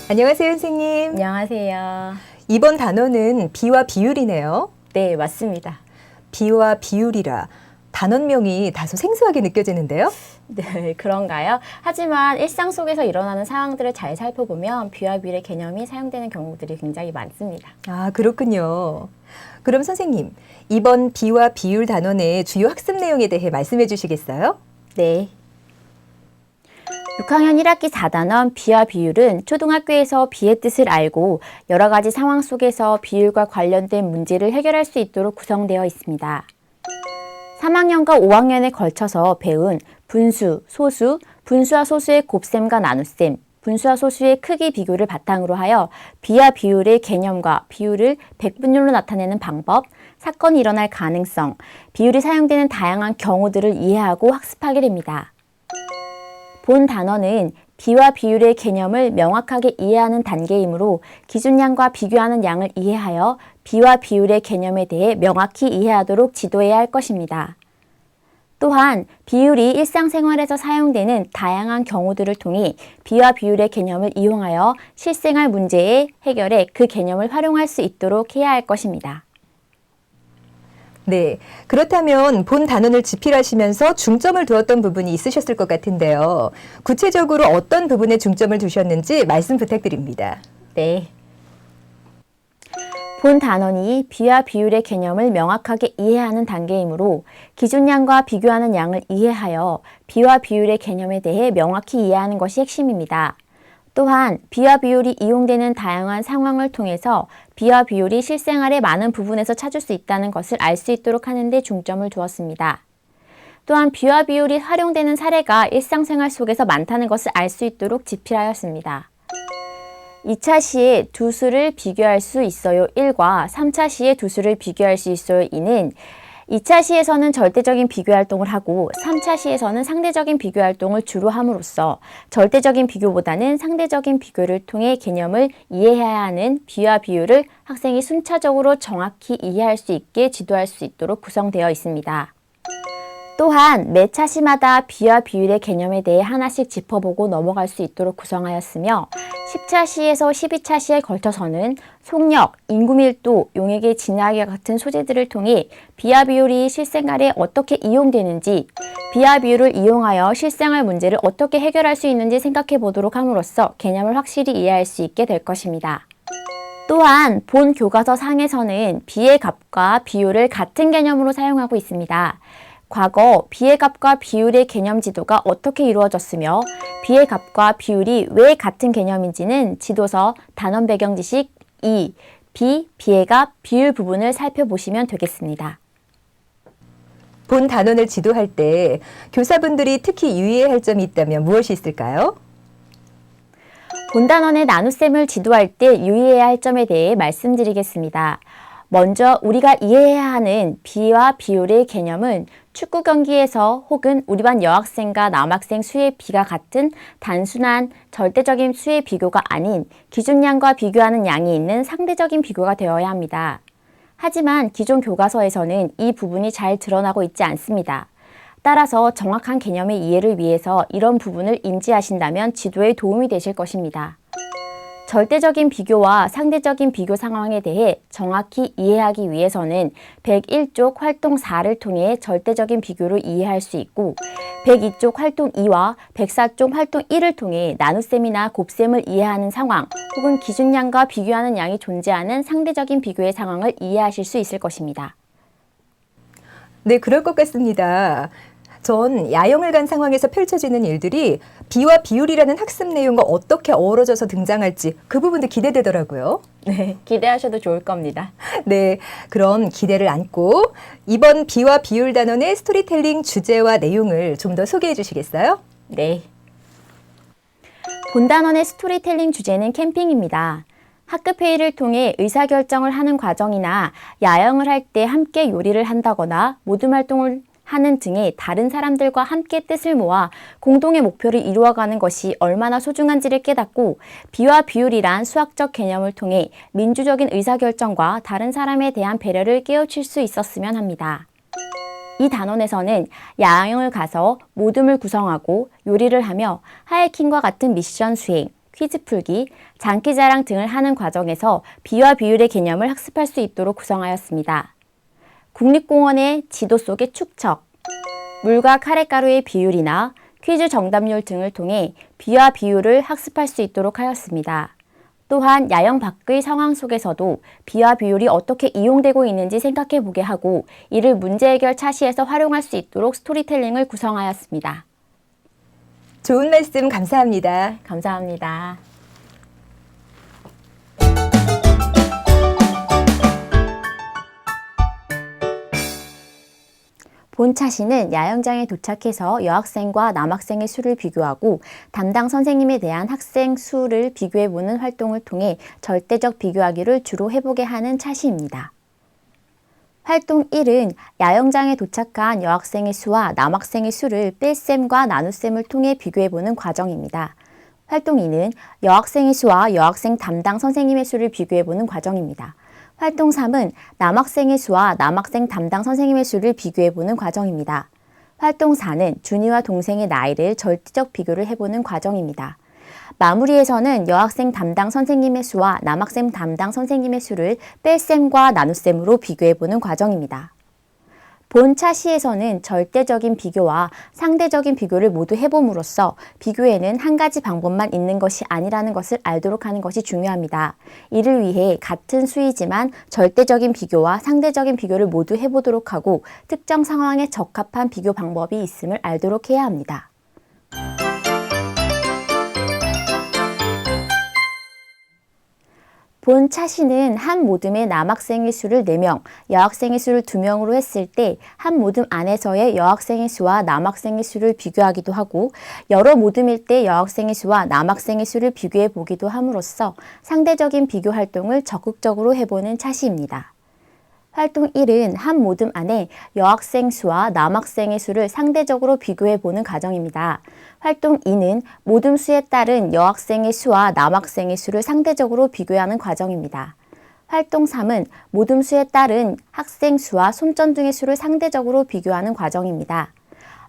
안녕하세요, 선생님. 안녕하세요. 이번 단어는 비와 비율이네요. 네, 맞습니다. 비와 비율이라 단원명이 다소 생소하게 느껴지는데요. 네, 그런가요? 하지만 일상 속에서 일어나는 상황들을 잘 살펴보면 비와 비율의 개념이 사용되는 경우들이 굉장히 많습니다. 아, 그렇군요. 그럼 선생님, 이번 비와 비율 단원의 주요 학습 내용에 대해 말씀해 주시겠어요? 네. 6학년 1학기 4단원 비와 비율은 초등학교에서 비의 뜻을 알고 여러 가지 상황 속에서 비율과 관련된 문제를 해결할 수 있도록 구성되어 있습니다. 3학년과 5학년에 걸쳐서 배운 분수, 소수, 분수와 소수의 곱셈과 나눗셈, 분수와 소수의 크기 비교를 바탕으로 하여 비와 비율의 개념과 비율을 백분율로 나타내는 방법, 사건이 일어날 가능성, 비율이 사용되는 다양한 경우들을 이해하고 학습하게 됩니다. 본 단원은 비와 비율의 개념을 명확하게 이해하는 단계이므로 기준량과 비교하는 양을 이해하여 비와 비율의 개념에 대해 명확히 이해하도록 지도해야 할 것입니다. 또한 비율이 일상생활에서 사용되는 다양한 경우들을 통해 비와 비율의 개념을 이용하여 실생활 문제의 해결에 그 개념을 활용할 수 있도록 해야 할 것입니다. 네. 그렇다면 본 단원을 집필하시면서 중점을 두었던 부분이 있으셨을 것 같은데요. 구체적으로 어떤 부분에 중점을 두셨는지 말씀 부탁드립니다. 네. 본 단원이 비와 비율의 개념을 명확하게 이해하는 단계이므로 기준량과 비교하는 양을 이해하여 비와 비율의 개념에 대해 명확히 이해하는 것이 핵심입니다. 또한 비와 비율이 이용되는 다양한 상황을 통해서 비와 비율이 실생활의 많은 부분에서 찾을 수 있다는 것을 알 수 있도록 하는 데 중점을 두었습니다. 또한 비와 비율이 활용되는 사례가 일상생활 속에서 많다는 것을 알 수 있도록 집필하였습니다. 2차 시에 두 수를 비교할 수 있어요 1과 3차 시에 두 수를 비교할 수 있어요 2는 2차 시에서는 절대적인 비교 활동을 하고 3차 시에서는 상대적인 비교 활동을 주로 함으로써 절대적인 비교보다는 상대적인 비교를 통해 개념을 이해해야 하는 비와 비율을 학생이 순차적으로 정확히 이해할 수 있게 지도할 수 있도록 구성되어 있습니다. 또한 매 차시마다 비와 비율의 개념에 대해 하나씩 짚어보고 넘어갈 수 있도록 구성하였으며 10차 시에서 12차 시에 걸쳐서는 속력, 인구밀도, 용액의 진화학과 같은 소재들을 통해 비와 비율이 실생활에 어떻게 이용되는지, 비와 비율을 이용하여 실생활 문제를 어떻게 해결할 수 있는지 생각해 보도록 함으로써 개념을 확실히 이해할 수 있게 될 것입니다. 또한 본 교과서 상에서는 비의 값과 비율을 같은 개념으로 사용하고 있습니다. 과거 비의 값과 비율의 개념 지도가 어떻게 이루어졌으며 비의 값과 비율이 왜 같은 개념인지는 지도서 단원 배경 지식 2, 비의 값, 비율 부분을 살펴보시면 되겠습니다. 본 단원을 지도할 때 교사분들이 특히 유의해야 할 점이 있다면 무엇이 있을까요? 본 단원의 나눗셈을 지도할 때 유의해야 할 점에 대해 말씀드리겠습니다. 먼저 우리가 이해해야 하는 비와 비율의 개념은 축구 경기에서 혹은 우리 반 여학생과 남학생 수의 비가 같은 단순한 절대적인 수의 비교가 아닌 기준량과 비교하는 양이 있는 상대적인 비교가 되어야 합니다. 하지만 기존 교과서에서는 이 부분이 잘 드러나고 있지 않습니다. 따라서 정확한 개념의 이해를 위해서 이런 부분을 인지하신다면 지도에 도움이 되실 것입니다. 절대적인 비교와 상대적인 비교 상황에 대해 정확히 이해하기 위해서는 101쪽 활동 4를 통해 절대적인 비교를 이해할 수 있고 102쪽 활동 2와 104쪽 활동 1을 통해 나눗셈이나 곱셈을 이해하는 상황 혹은 기준량과 비교하는 양이 존재하는 상대적인 비교의 상황을 이해하실 수 있을 것입니다. 네, 그럴 것 같습니다. 전 야영을 간 상황에서 펼쳐지는 일들이 비와 비율이라는 학습 내용과 어떻게 어우러져서 등장할지 그 부분도 기대되더라고요. 네, 기대하셔도 좋을 겁니다. 네, 그럼 기대를 안고 이번 비와 비율 단원의 스토리텔링 주제와 내용을 좀 더 소개해 주시겠어요? 네. 본 단원의 스토리텔링 주제는 캠핑입니다. 학급 회의를 통해 의사결정을 하는 과정이나 야영을 할 때 함께 요리를 한다거나 모둠 활동을 하는 등의 다른 사람들과 함께 뜻을 모아 공동의 목표를 이루어가는 것이 얼마나 소중한지를 깨닫고 비와 비율이란 수학적 개념을 통해 민주적인 의사결정과 다른 사람에 대한 배려를 깨우칠 수 있었으면 합니다. 이 단원에서는 야영을 가서 모둠을 구성하고 요리를 하며 하이킹과 같은 미션 수행, 퀴즈 풀기, 장기자랑 등을 하는 과정에서 비와 비율의 개념을 학습할 수 있도록 구성하였습니다. 국립공원의 지도 속의 축척, 물과 카레가루의 비율이나 퀴즈 정답률 등을 통해 비와 비율을 학습할 수 있도록 하였습니다. 또한 야영 밖의 상황 속에서도 비와 비율이 어떻게 이용되고 있는지 생각해 보게 하고 이를 문제 해결 차시에서 활용할 수 있도록 스토리텔링을 구성하였습니다. 좋은 말씀 감사합니다. 감사합니다. 본차시는 야영장에 도착해서 여학생과 남학생의 수를 비교하고 담당 선생님에 대한 학생 수를 비교해보는 활동을 통해 절대적 비교하기를 주로 해보게 하는 차시입니다. 활동 1은 야영장에 도착한 여학생의 수와 남학생의 수를 뺄셈과 나눗셈을 통해 비교해보는 과정입니다. 활동 2는 여학생의 수와 여학생 담당 선생님의 수를 비교해보는 과정입니다. 활동 3은 남학생의 수와 남학생 담당 선생님의 수를 비교해보는 과정입니다. 활동 4는 준이와 동생의 나이를 절대적 비교를 해보는 과정입니다. 마무리에서는 여학생 담당 선생님의 수와 남학생 담당 선생님의 수를 뺄셈과 나눗셈으로 비교해보는 과정입니다. 본 차시에서는 절대적인 비교와 상대적인 비교를 모두 해봄으로써 비교에는 한 가지 방법만 있는 것이 아니라는 것을 알도록 하는 것이 중요합니다. 이를 위해 같은 수이지만 절대적인 비교와 상대적인 비교를 모두 해보도록 하고 특정 상황에 적합한 비교 방법이 있음을 알도록 해야 합니다. 본 차시는 한 모듬의 남학생의 수를 4명, 여학생의 수를 2명으로 했을 때 한 모듬 안에서의 여학생의 수와 남학생의 수를 비교하기도 하고 여러 모듬일 때 여학생의 수와 남학생의 수를 비교해 보기도 함으로써 상대적인 비교 활동을 적극적으로 해보는 차시입니다. 활동 1은 한 모듬 안에 여학생 수와 남학생의 수를 상대적으로 비교해 보는 과정입니다. 활동 2는 모듬 수에 따른 여학생의 수와 남학생의 수를 상대적으로 비교하는 과정입니다. 활동 3은 모듬 수에 따른 학생 수와 손전등의 수를 상대적으로 비교하는 과정입니다.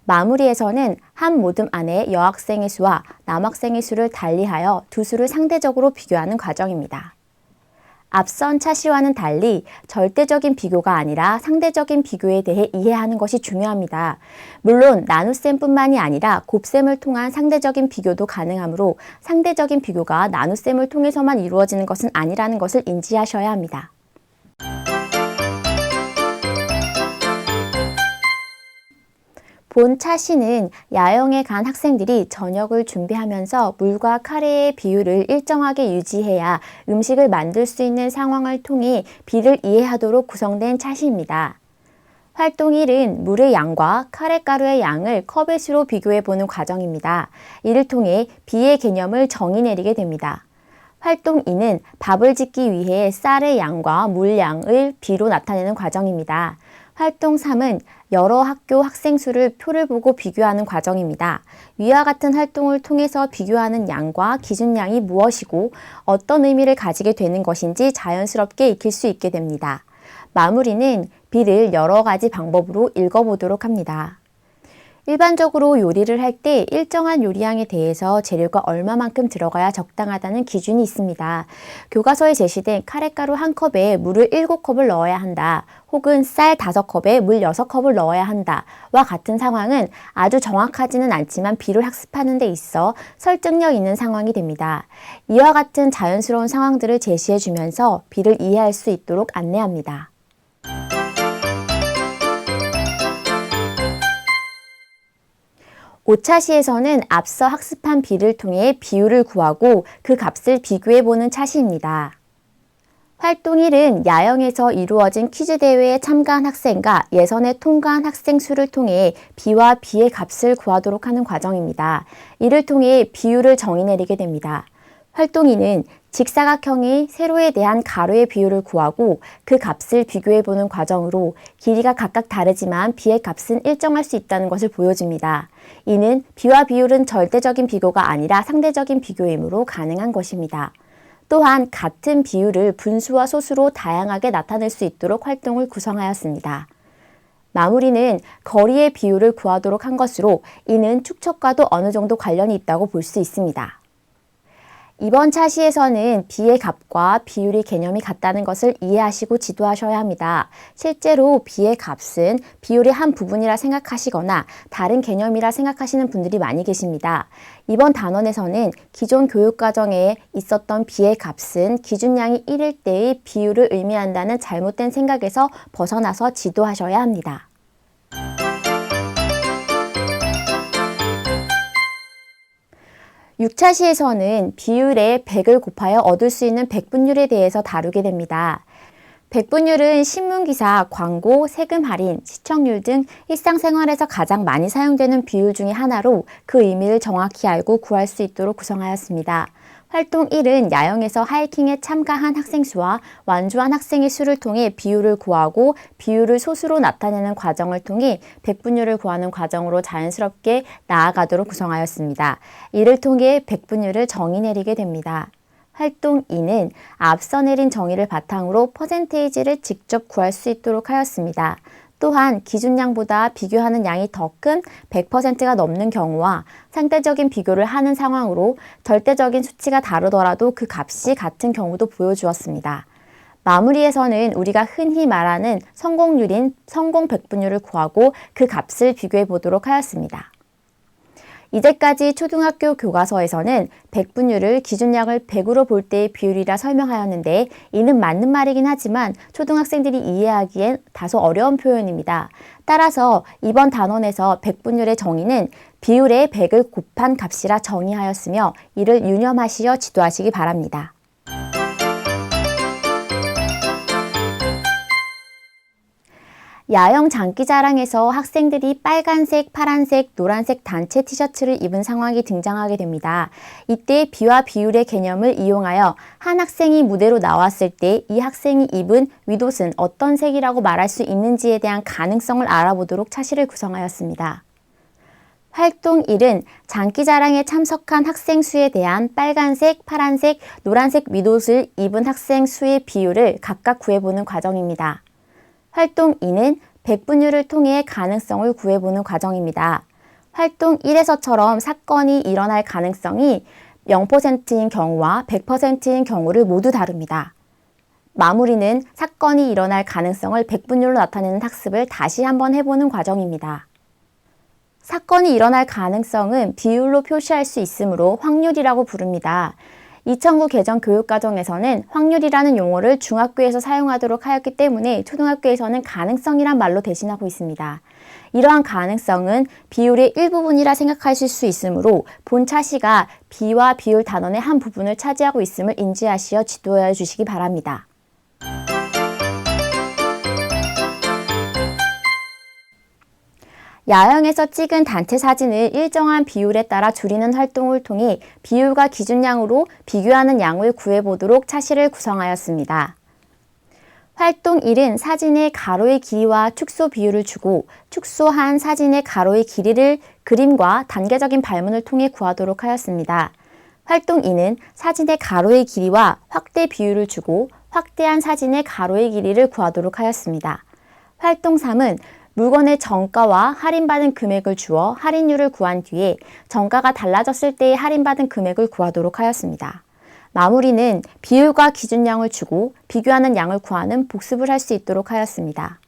마무리에서는 한 모듬 안에 여학생의 수와 남학생의 수를 달리하여 두 수를 상대적으로 비교하는 과정입니다. 앞선 차시와는 달리 절대적인 비교가 아니라 상대적인 비교에 대해 이해하는 것이 중요합니다. 물론 나눗셈뿐만이 아니라 곱셈을 통한 상대적인 비교도 가능하므로 상대적인 비교가 나눗셈을 통해서만 이루어지는 것은 아니라는 것을 인지하셔야 합니다. 본 차시는 야영에 간 학생들이 저녁을 준비하면서 물과 카레의 비율을 일정하게 유지해야 음식을 만들 수 있는 상황을 통해 비를 이해하도록 구성된 차시입니다. 활동 1은 물의 양과 카레가루의 양을 컵의 수로 비교해보는 과정입니다. 이를 통해 비의 개념을 정의 내리게 됩니다. 활동 2는 밥을 짓기 위해 쌀의 양과 물량을 비로 나타내는 과정입니다. 활동 3은 여러 학교 학생 수를 표를 보고 비교하는 과정입니다. 위와 같은 활동을 통해서 비교하는 양과 기준량이 무엇이고 어떤 의미를 가지게 되는 것인지 자연스럽게 익힐 수 있게 됩니다. 마무리는 비를 여러 가지 방법으로 읽어보도록 합니다. 일반적으로 요리를 할 때 일정한 요리량에 대해서 재료가 얼마만큼 들어가야 적당하다는 기준이 있습니다. 교과서에 제시된 카레가루 1컵에 물을 7컵을 넣어야 한다. 혹은 쌀 5컵에 물 6컵을 넣어야 한다. 와 같은 상황은 아주 정확하지는 않지만 비를 학습하는 데 있어 설득력 있는 상황이 됩니다. 이와 같은 자연스러운 상황들을 제시해 주면서 비를 이해할 수 있도록 안내합니다. 오차시에서는 앞서 학습한 비를 통해 비율을 구하고 그 값을 비교해보는 차시입니다. 활동 1은 야영에서 이루어진 퀴즈 대회에 참가한 학생과 예선에 통과한 학생 수를 통해 비와 비의 값을 구하도록 하는 과정입니다. 이를 통해 비율을 정의 내리게 됩니다. 활동 2는 직사각형의 세로에 대한 가로의 비율을 구하고 그 값을 비교해보는 과정으로 길이가 각각 다르지만 비의 값은 일정할 수 있다는 것을 보여줍니다. 이는 비와 비율은 절대적인 비교가 아니라 상대적인 비교이므로 가능한 것입니다. 또한 같은 비율을 분수와 소수로 다양하게 나타낼 수 있도록 활동을 구성하였습니다. 마무리는 거리의 비율을 구하도록 한 것으로 이는 축척과도 어느 정도 관련이 있다고 볼 수 있습니다. 이번 차시에서는 B의 값과 비율의 개념이 같다는 것을 이해하시고 지도하셔야 합니다. 실제로 B의 값은 비율의 한 부분이라 생각하시거나 다른 개념이라 생각하시는 분들이 많이 계십니다. 이번 단원에서는 기존 교육과정에 있었던 B의 값은 기준량이 1일 때의 비율을 의미한다는 잘못된 생각에서 벗어나서 지도하셔야 합니다. 6차 시에서는 비율에 100을 곱하여 얻을 수 있는 백분율에 대해서 다루게 됩니다. 백분율은 신문기사, 광고, 세금 할인, 시청률 등 일상생활에서 가장 많이 사용되는 비율 중에 하나로 그 의미를 정확히 알고 구할 수 있도록 구성하였습니다. 활동 1은 야영에서 하이킹에 참가한 학생 수와 완주한 학생의 수를 통해 비율을 구하고 비율을 소수로 나타내는 과정을 통해 백분율을 구하는 과정으로 자연스럽게 나아가도록 구성하였습니다. 이를 통해 백분율을 정의 내리게 됩니다. 활동 2는 앞서 내린 정의를 바탕으로 퍼센테이지를 직접 구할 수 있도록 하였습니다. 또한 기준량보다 비교하는 양이 더 큰 100%가 넘는 경우와 상대적인 비교를 하는 상황으로 절대적인 수치가 다르더라도 그 값이 같은 경우도 보여주었습니다. 마무리에서는 우리가 흔히 말하는 성공률인 성공 백분율을 구하고 그 값을 비교해 보도록 하였습니다. 이제까지 초등학교 교과서에서는 백분율을 기준량을 100으로 볼 때의 비율이라 설명하였는데 이는 맞는 말이긴 하지만 초등학생들이 이해하기엔 다소 어려운 표현입니다. 따라서 이번 단원에서 백분율의 정의는 비율에 100을 곱한 값이라 정의하였으며 이를 유념하시어 지도하시기 바랍니다. 야영 장기자랑에서 학생들이 빨간색, 파란색, 노란색 단체 티셔츠를 입은 상황이 등장하게 됩니다. 이때 비와 비율의 개념을 이용하여 한 학생이 무대로 나왔을 때 이 학생이 입은 윗옷은 어떤 색이라고 말할 수 있는지에 대한 가능성을 알아보도록 차시를 구성하였습니다. 활동 1은 장기자랑에 참석한 학생 수에 대한 빨간색, 파란색, 노란색 윗옷을 입은 학생 수의 비율을 각각 구해보는 과정입니다. 활동 2는 백분율을 통해 가능성을 구해보는 과정입니다. 활동 1에서처럼 사건이 일어날 가능성이 0%인 경우와 100%인 경우를 모두 다룹니다. 마무리는 사건이 일어날 가능성을 백분율로 나타내는 학습을 다시 한번 해보는 과정입니다. 사건이 일어날 가능성은 비율로 표시할 수 있으므로 확률이라고 부릅니다. 2009 개정 교육과정에서는 확률이라는 용어를 중학교에서 사용하도록 하였기 때문에 초등학교에서는 가능성이란 말로 대신하고 있습니다. 이러한 가능성은 비율의 일부분이라 생각하실 수 있으므로 본 차시가 비와 비율 단원의 한 부분을 차지하고 있음을 인지하시어 지도해 주시기 바랍니다. 야영에서 찍은 단체 사진을 일정한 비율에 따라 줄이는 활동을 통해 비율과 기준량으로 비교하는 양을 구해보도록 차시를 구성하였습니다. 활동 1은 사진의 가로의 길이와 축소 비율을 주고 축소한 사진의 가로의 길이를 그림과 단계적인 발문을 통해 구하도록 하였습니다. 활동 2는 사진의 가로의 길이와 확대 비율을 주고 확대한 사진의 가로의 길이를 구하도록 하였습니다. 활동 3은 물건의 정가와 할인받은 금액을 주어 할인율을 구한 뒤에 정가가 달라졌을 때의 할인받은 금액을 구하도록 하였습니다. 마무리는 비율과 기준량을 주고 비교하는 양을 구하는 복습을 할 수 있도록 하였습니다.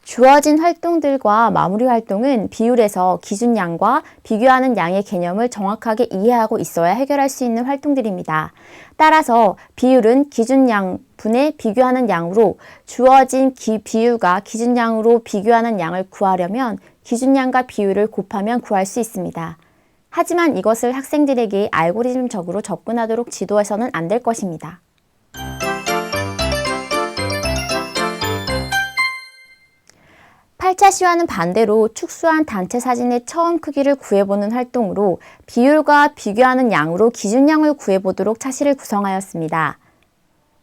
주어진 활동들과 마무리 활동은 비율에서 기준량과 비교하는 양의 개념을 정확하게 이해하고 있어야 해결할 수 있는 활동들입니다. 따라서 비율은 기준량 분의 비교하는 양으로 주어진 비율과 기준량으로 비교하는 양을 구하려면 기준량과 비율을 곱하면 구할 수 있습니다. 하지만 이것을 학생들에게 알고리즘적으로 접근하도록 지도해서는 안 될 것입니다. 8차 시와는 반대로 축소한 단체 사진의 처음 크기를 구해보는 활동으로 비율과 비교하는 양으로 기준량을 구해보도록 차시를 구성하였습니다.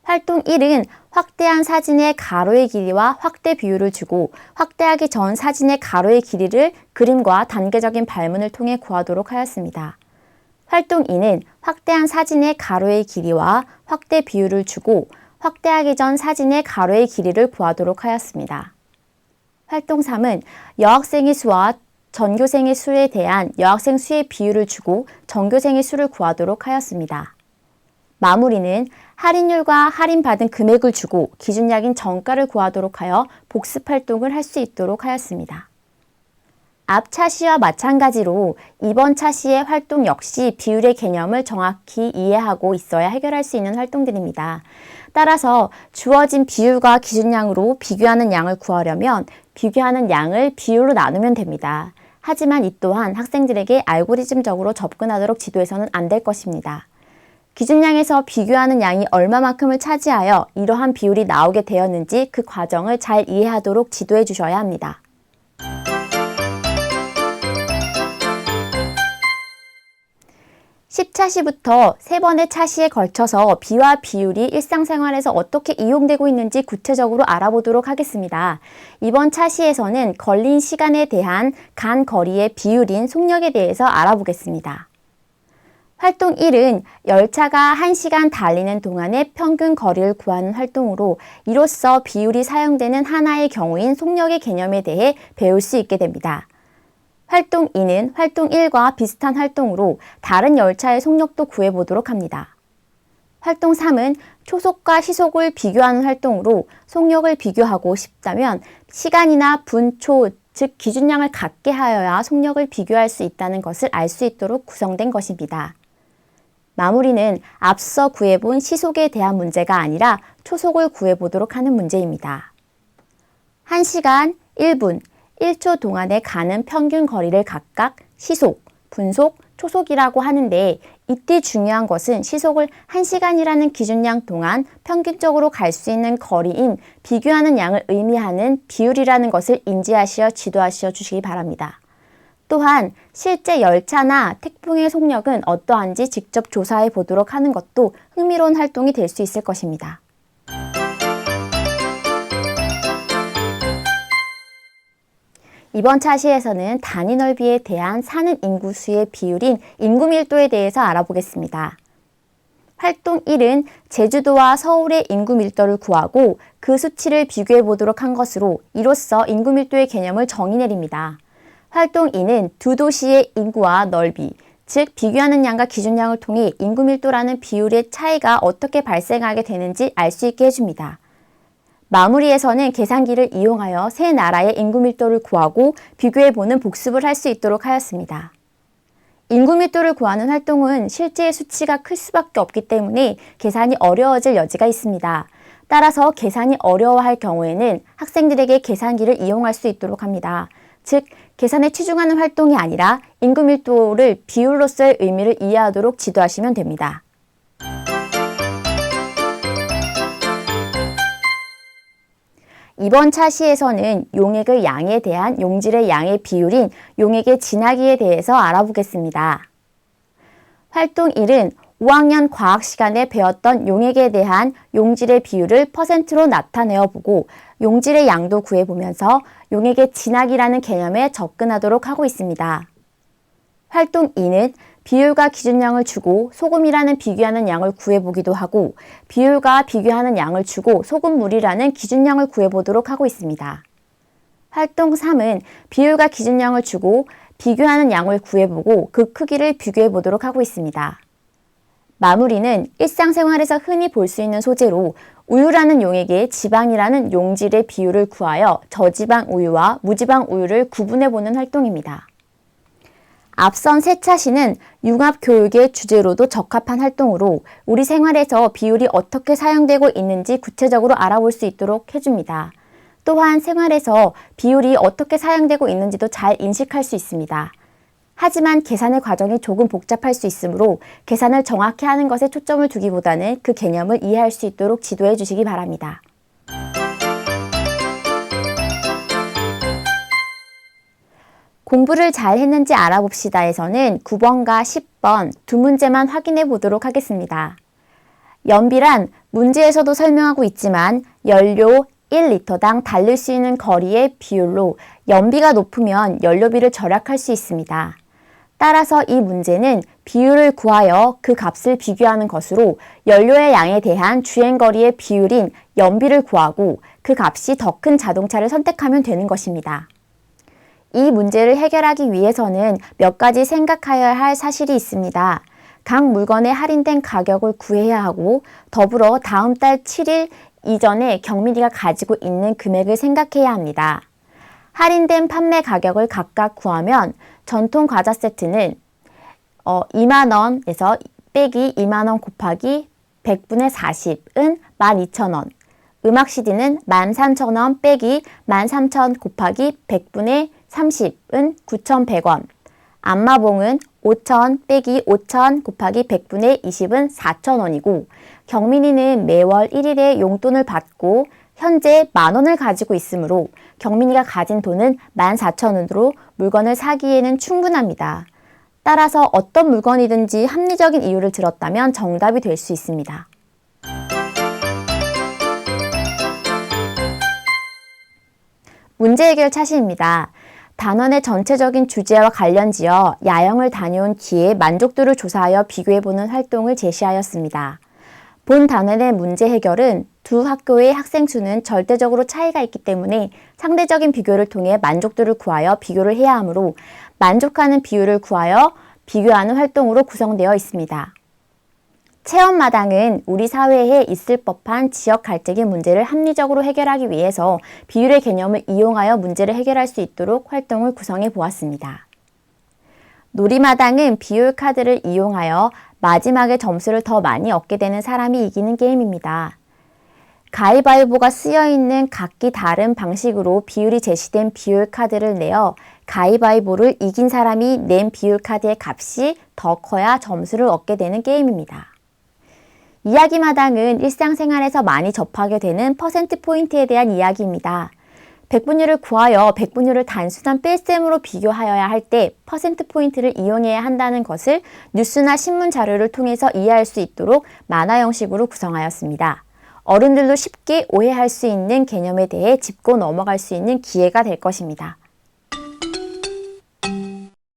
활동 1은 확대한 사진의 가로의 길이와 확대 비율을 주고 확대하기 전 사진의 가로의 길이를 그림과 단계적인 발문을 통해 구하도록 하였습니다. 활동 2는 확대한 사진의 가로의 길이와 확대 비율을 주고 확대하기 전 사진의 가로의 길이를 구하도록 하였습니다. 활동 3은 여학생의 수와 전교생의 수에 대한 여학생 수의 비율을 주고 전교생의 수를 구하도록 하였습니다. 마무리는 할인율과 할인받은 금액을 주고 기준약인 정가를 구하도록 하여 복습 활동을 할 수 있도록 하였습니다. 앞 차시와 마찬가지로 이번 차시의 활동 역시 비율의 개념을 정확히 이해하고 있어야 해결할 수 있는 활동들입니다. 따라서 주어진 비율과 기준량으로 비교하는 양을 구하려면 비교하는 양을 비율로 나누면 됩니다. 하지만 이 또한 학생들에게 알고리즘적으로 접근하도록 지도해서는 안 될 것입니다. 기준량에서 비교하는 양이 얼마만큼을 차지하여 이러한 비율이 나오게 되었는지 그 과정을 잘 이해하도록 지도해 주셔야 합니다. (10차시부터) 3번의 차시에 걸쳐서 비와 비율이 일상생활에서 어떻게 이용되고 있는지 구체적으로 알아보도록 하겠습니다. 이번 차시에서는 걸린 시간에 대한 간 거리의 비율인 속력에 대해서 알아보겠습니다. 활동 1은 열차가 1시간 달리는 동안의 평균 거리를 구하는 활동으로 이로써 비율이 사용되는 하나의 경우인 속력의 개념에 대해 배울 수 있게 됩니다. 활동 2는 활동 1과 비슷한 활동으로 다른 열차의 속력도 구해보도록 합니다. 활동 3은 초속과 시속을 비교하는 활동으로 속력을 비교하고 싶다면 시간이나 분, 초, 즉 기준량을 같게 하여야 속력을 비교할 수 있다는 것을 알 수 있도록 구성된 것입니다. 마무리는 앞서 구해본 시속에 대한 문제가 아니라 초속을 구해보도록 하는 문제입니다. 1시간, 1분, 1초 동안에 가는 평균 거리를 각각 시속, 분속, 초속이라고 하는데 이때 중요한 것은 시속을 1시간이라는 기준량 동안 평균적으로 갈 수 있는 거리인 비교하는 양을 의미하는 비율이라는 것을 인지하시어 지도하시어 주시기 바랍니다. 또한 실제 열차나 태풍의 속력은 어떠한지 직접 조사해 보도록 하는 것도 흥미로운 활동이 될 수 있을 것입니다. 이번 차시에서는 단위 넓이에 대한 사는 인구수의 비율인 인구 밀도에 대해서 알아보겠습니다. 활동 1은 제주도와 서울의 인구 밀도를 구하고 그 수치를 비교해 보도록 한 것으로 이로써 인구 밀도의 개념을 정의 내립니다. 활동 2는 두 도시의 인구와 넓이, 즉 비교하는 양과 기준량을 통해 인구 밀도라는 비율의 차이가 어떻게 발생하게 되는지 알 수 있게 해줍니다. 마무리에서는 계산기를 이용하여 세 나라의 인구 밀도를 구하고 비교해보는 복습을 할 수 있도록 하였습니다. 인구 밀도를 구하는 활동은 실제의 수치가 클 수밖에 없기 때문에 계산이 어려워질 여지가 있습니다. 따라서 계산이 어려워할 경우에는 학생들에게 계산기를 이용할 수 있도록 합니다. 즉, 계산에 치중하는 활동이 아니라 인구 밀도를 비율로서의 의미를 이해하도록 지도하시면 됩니다. 이번 차시에서는 용액의 양에 대한 용질의 양의 비율인 용액의 진하기에 대해서 알아보겠습니다. 활동 1은 5학년 과학 시간에 배웠던 용액에 대한 용질의 비율을 %로 나타내어 보고 용질의 양도 구해보면서 용액의 진하기라는 개념에 접근하도록 하고 있습니다. 활동 2는 비율과 기준량을 주고 소금이라는 비교하는 양을 구해보기도 하고 비율과 비교하는 양을 주고 소금물이라는 기준량을 구해보도록 하고 있습니다. 활동 3은 비율과 기준량을 주고 비교하는 양을 구해보고 그 크기를 비교해보도록 하고 있습니다. 마무리는 일상생활에서 흔히 볼 수 있는 소재로 우유라는 용액에 지방이라는 용질의 비율을 구하여 저지방 우유와 무지방 우유를 구분해보는 활동입니다. 앞선 세 차시는 융합교육의 주제로도 적합한 활동으로 우리 생활에서 비율이 어떻게 사용되고 있는지 구체적으로 알아볼 수 있도록 해줍니다. 또한 생활에서 비율이 어떻게 사용되고 있는지도 잘 인식할 수 있습니다. 하지만 계산의 과정이 조금 복잡할 수 있으므로 계산을 정확히 하는 것에 초점을 두기보다는 그 개념을 이해할 수 있도록 지도해 주시기 바랍니다. 공부를 잘 했는지 알아봅시다에서는 9번과 10번 두 문제만 확인해 보도록 하겠습니다. 연비란 문제에서도 설명하고 있지만 연료 1리터당 달릴 수 있는 거리의 비율로 연비가 높으면 연료비를 절약할 수 있습니다. 따라서 이 문제는 비율을 구하여 그 값을 비교하는 것으로 연료의 양에 대한 주행거리의 비율인 연비를 구하고 그 값이 더 큰 자동차를 선택하면 되는 것입니다. 이 문제를 해결하기 위해서는 몇 가지 생각하여야 할 사실이 있습니다. 각 물건의 할인된 가격을 구해야 하고 더불어 다음 달 7일 이전에 경민이가 가지고 있는 금액을 생각해야 합니다. 할인된 판매 가격을 각각 구하면 전통 과자 세트는 2만원에서 빼기 2만원 곱하기 100분의 40은 12,000원, 음악 CD는 13,000원 빼기 13,000 곱하기 100분의 30은 9,100원, 안마봉은 5,000 빼기 5,000 곱하기 100분의 20은 4,000원이고 경민이는 매월 1일에 용돈을 받고 현재 10,000원을 가지고 있으므로 경민이가 가진 돈은 14,000원으로 물건을 사기에는 충분합니다. 따라서 어떤 물건이든지 합리적인 이유를 들었다면 정답이 될 수 있습니다. 문제 해결 차시입니다. 단원의 전체적인 주제와 관련지어 야영을 다녀온 기의 만족도를 조사하여 비교해보는 활동을 제시하였습니다. 본 단원의 문제 해결은 두 학교의 학생 수는 절대적으로 차이가 있기 때문에 상대적인 비교를 통해 만족도를 구하여 비교를 해야 하므로 만족하는 비율을 구하여 비교하는 활동으로 구성되어 있습니다. 체험마당은 우리 사회에 있을 법한 지역 갈등의 문제를 합리적으로 해결하기 위해서 비율의 개념을 이용하여 문제를 해결할 수 있도록 활동을 구성해 보았습니다. 놀이마당은 비율 카드를 이용하여 마지막에 점수를 더 많이 얻게 되는 사람이 이기는 게임입니다. 가위바위보가 쓰여있는 각기 다른 방식으로 비율이 제시된 비율 카드를 내어 가위바위보를 이긴 사람이 낸 비율 카드의 값이 더 커야 점수를 얻게 되는 게임입니다. 이야기마당은 일상생활에서 많이 접하게 되는 퍼센트 포인트에 대한 이야기입니다. 백분율을 구하여 백분율을 단순한 뺄셈으로 비교하여야 할 때 퍼센트 포인트를 이용해야 한다는 것을 뉴스나 신문 자료를 통해서 이해할 수 있도록 만화 형식으로 구성하였습니다. 어른들도 쉽게 오해할 수 있는 개념에 대해 짚고 넘어갈 수 있는 기회가 될 것입니다.